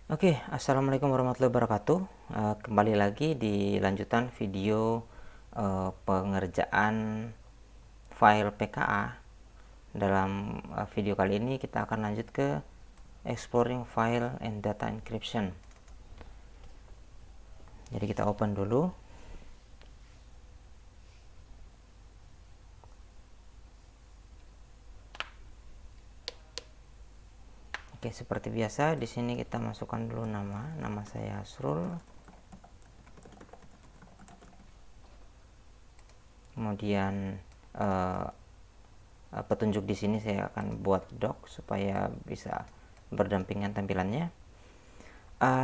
Oke, assalamualaikum warahmatullahi wabarakatuh. Kembali lagi di lanjutan video pengerjaan file PKA. Dalam video kali ini kita akan lanjut ke exploring file and data encryption. Jadi kita open dulu. Oke, seperti biasa di sini kita masukkan dulu nama saya Asrul. Kemudian petunjuk di sini saya akan buat doc supaya bisa berdampingan tampilannya.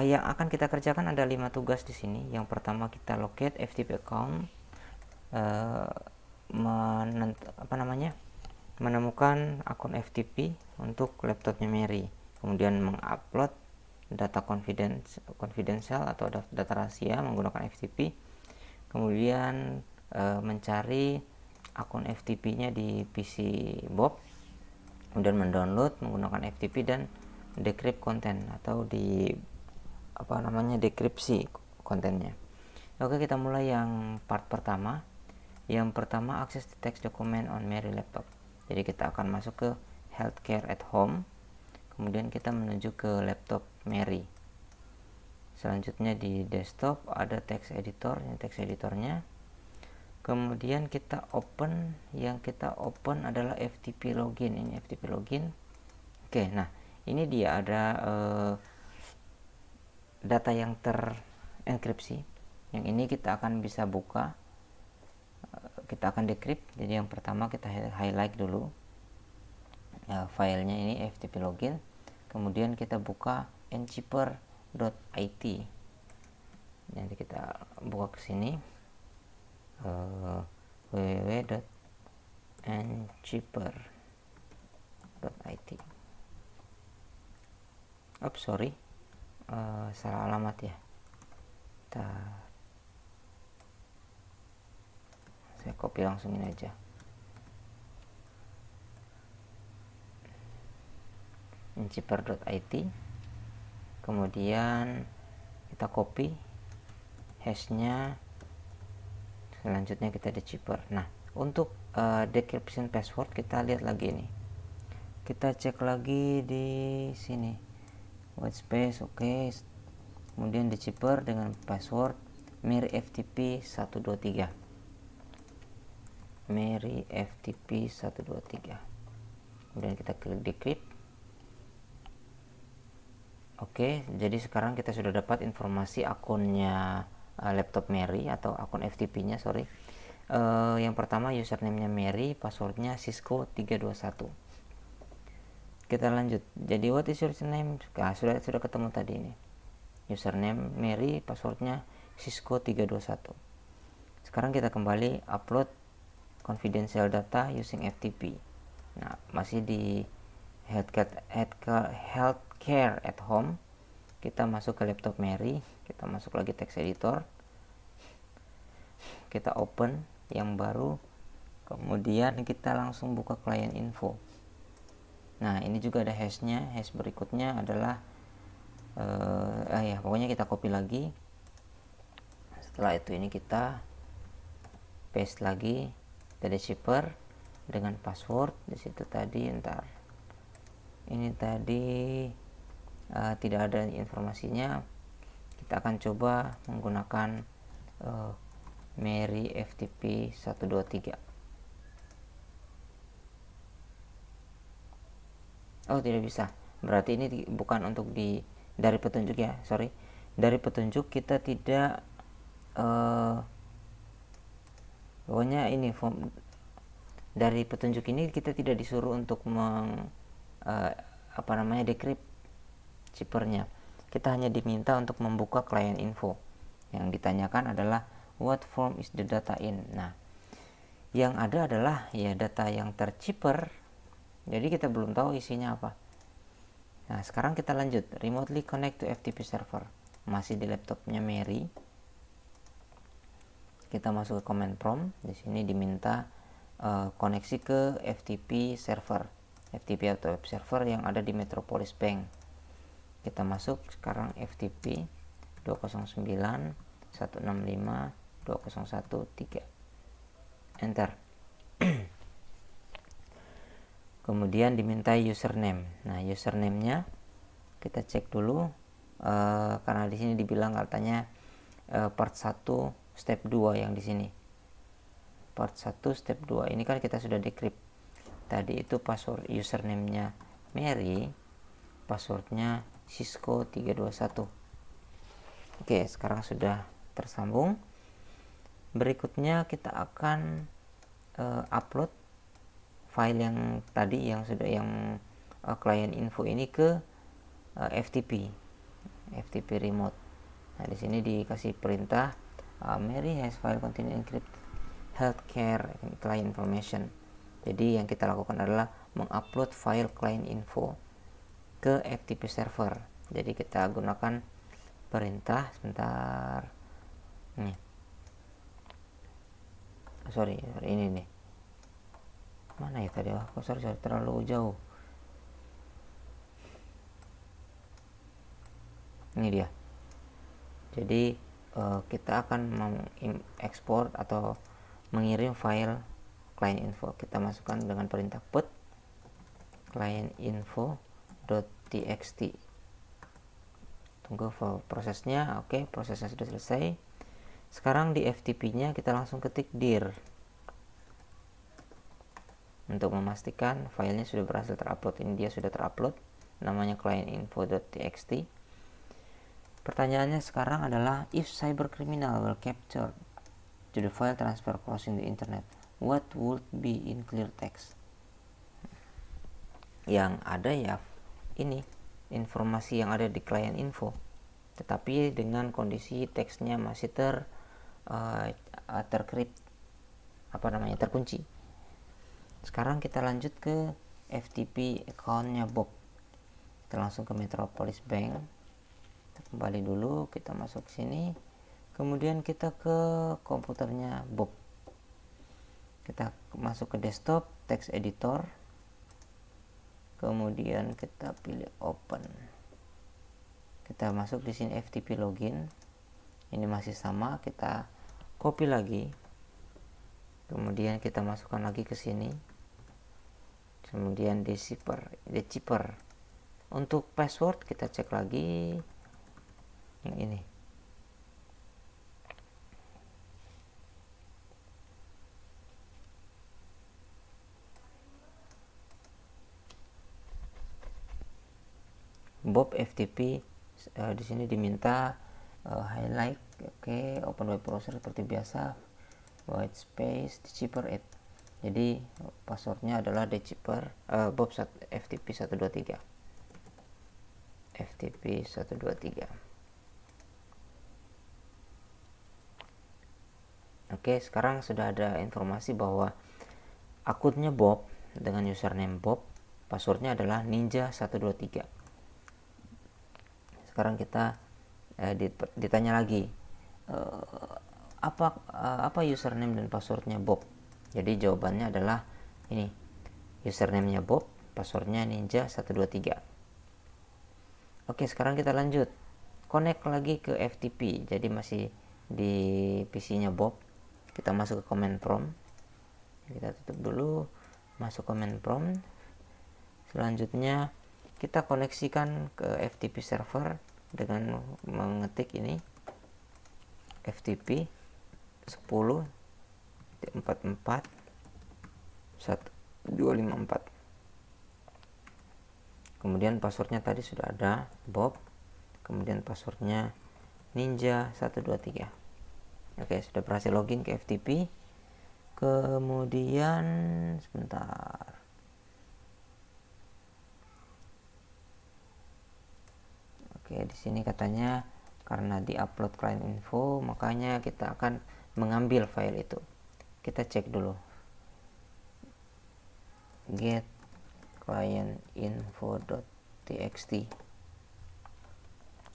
Yang akan kita kerjakan ada 5 tugas di sini. Yang pertama kita locate FTP account, menemukan akun FTP untuk laptopnya Mary, kemudian mengupload data confidential atau data rahasia menggunakan FTP, kemudian mencari akun FTP-nya di PC Bob, kemudian mendownload menggunakan FTP dan decrypt konten atau dekripsi kontennya. Oke, kita mulai yang part pertama. Yang pertama, access the text document on Mary laptop. Jadi kita akan masuk ke healthcare at home, kemudian kita menuju ke laptop Mary. Selanjutnya di desktop ada text editor, ini text editornya. Kemudian kita open, yang kita open adalah FTP login, ini FTP login. Oke, nah ini dia ada data yang terenkripsi. Yang ini kita akan bisa buka, kita akan decrypt. Jadi yang pertama kita highlight dulu filenya, ini FTP login, kemudian kita buka encrypter.it. Nanti kita buka ke sini www.encrypter.it. Sorry, salah alamat ya. Saya copy langsung ini aja. encrypter.it, kemudian kita copy hashnya, selanjutnya kita decipher. Nah, untuk decryption password kita lihat lagi nih, kita cek lagi di sini white space, oke. Kemudian decipher dengan password Mary FTP 123, Mary FTP 123, kemudian kita klik decrypt. Oke, jadi sekarang kita sudah dapat informasi akunnya laptop Mary atau akun FTP-nya, sorry. Yang pertama username-nya Mary, passwordnya Cisco 321. Kita lanjut. Jadi what is your username? Nah, sudah ketemu tadi ini. Username Mary, passwordnya Cisco 321. Sekarang kita kembali upload confidential data using FTP. Nah, masih di healthcare at home. Kita masuk ke laptop Mary, kita masuk lagi text editor, kita open yang baru, kemudian kita langsung buka client info. Nah, ini juga ada hashnya. Hash berikutnya adalah pokoknya kita copy lagi. Setelah itu ini kita paste lagi, kita decipher dengan password di situ tadi. Ini tadi tidak ada informasinya. Kita akan coba menggunakan Mary FTP 123. Oh, tidak bisa. Berarti ini bukan untuk dari petunjuk ya, sorry. Dari petunjuk kita tidak pokoknya ini dari petunjuk ini kita tidak disuruh untuk decrypt chippernya. Kita hanya diminta untuk membuka client info. Yang ditanyakan adalah what form is the data in. Nah, yang ada adalah ya data yang terchipper. Jadi kita belum tahu isinya apa. Nah, sekarang kita lanjut. Remotely connect to FTP server. Masih di laptopnya Mary. Kita masuk ke command prompt. Di sini diminta koneksi ke FTP server. FTP atau web server yang ada di Metropolis Bank. Kita masuk sekarang FTP 209.165.201.3, enter. Kemudian dimintai username. Nah, username-nya kita cek dulu, karena di sini dibilang katanya part 1 step 2 yang di sini. Part 1 step 2 ini kan kita sudah decrypt. Tadi itu password username-nya Mary, passwordnya Cisco 321. Oke, sekarang sudah tersambung. Berikutnya kita akan upload file yang tadi yang sudah client info ini ke FTP remote. Nah, di sini dikasih perintah Mary has file containing encrypted healthcare client information. Jadi yang kita lakukan adalah mengupload file client info ke FTP server. Jadi kita gunakan perintah, sebentar nih, sorry ini nih, mana ya tadi, sorry terlalu jauh, ini dia. Jadi kita akan mengekspor atau mengirim file client info. Kita masukkan dengan perintah put client info.txt. Tunggu prosesnya. Oke, prosesnya sudah selesai. Sekarang di FTP-nya kita langsung ketik dir untuk memastikan filenya sudah berhasil terupload. Ini dia sudah terupload, namanya client info.txt. Pertanyaannya sekarang adalah, if cyber criminal will capture to the file transfer crossing the internet, what would be in clear text? Yang ada ya ini informasi yang ada di client info, tetapi dengan kondisi teksnya masih terkunci. Sekarang kita lanjut ke FTP accountnya Bob. Kita langsung ke Metropolis Bank. Kita kembali dulu, kita masuk sini, kemudian kita ke komputernya Bob. Kita masuk ke desktop, text editor, kemudian kita pilih open. Kita masuk di sini FTP login. Ini masih sama, kita copy lagi. Kemudian kita masukkan lagi ke sini. Kemudian decipher. Untuk password kita cek lagi yang ini. Bob FTP di sini diminta highlight, oke, open web browser seperti biasa, white space, decipher it. Jadi passwordnya adalah decipher Bob FTP 123. FTP 123. Oke, sekarang sudah ada informasi bahwa akunnya Bob dengan username Bob, passwordnya adalah Ninja 123. Sekarang kita ditanya lagi, apa username dan passwordnya Bob? Jadi jawabannya adalah ini, username-nya Bob, passwordnya Ninja 123. Oke, sekarang kita lanjut, connect lagi ke FTP. Jadi masih di PC-nya Bob. Kita masuk ke command prompt, kita tutup dulu, masuk command prompt. Selanjutnya kita koneksikan ke FTP server dengan mengetik ini FTP 10.44.1.254. Kemudian passwordnya tadi sudah ada Bob, kemudian passwordnya Ninja 123. Oke, sudah berhasil login ke FTP. Kemudian sebentar, oke, di sini katanya karena di-upload client info, makanya kita akan mengambil file itu. Kita cek dulu. Get client info.txt.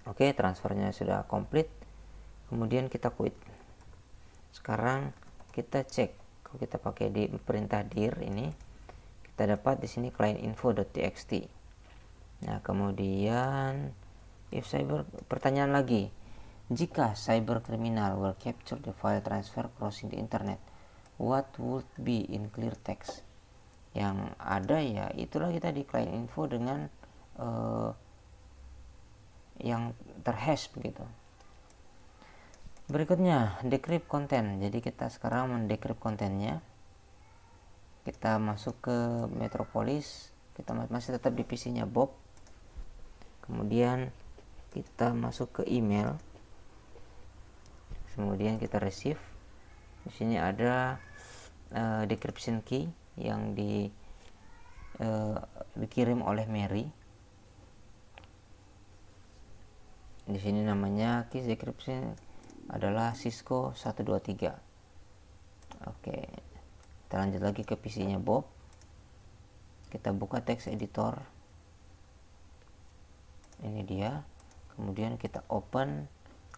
Oke, transfernya sudah komplit. Kemudian kita quit. Sekarang kita cek, kalau kita pakai di perintah dir ini, kita dapat di sini client info.txt. Nah, kemudian Pertanyaan lagi, jika cyber criminal will capture the file transfer crossing the internet, what would be in clear text? Yang ada ya itulah kita di client info dengan yang terhash begitu. Berikutnya decrypt konten. Jadi kita sekarang mendecrypt kontennya. Kita masuk ke Metropolis, kita masih tetap di PC-nya Bob. Kemudian kita masuk ke email. Kemudian kita receive. Di sini ada decryption key yang dikirim oleh Mary. Di sini namanya key decryption adalah Cisco 123. Oke. Kita lanjut lagi ke PC-nya Bob. Kita buka text editor. Ini dia. Kemudian kita open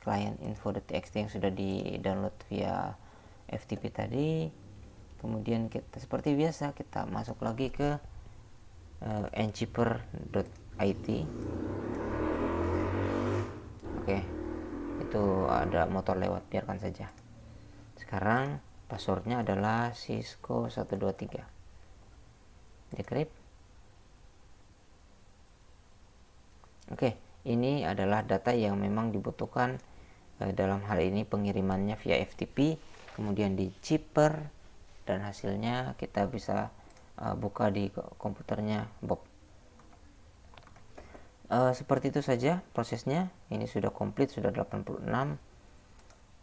client info.txt yang sudah di-download via FTP tadi. Kemudian kita seperti biasa kita masuk lagi ke nchipper.it. Oke. Itu ada motor lewat, biarkan saja. Sekarang passwordnya adalah Cisco 123. Decrypt. Oke, ini adalah data yang memang dibutuhkan dalam hal ini pengirimannya via FTP, kemudian di chipper, dan hasilnya kita bisa buka di komputernya Bob. Seperti itu saja prosesnya. Ini sudah komplit, sudah 86.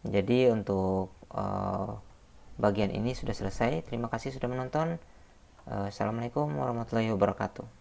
Jadi untuk bagian ini sudah selesai. Terima kasih sudah menonton. Assalamualaikum warahmatullahi wabarakatuh.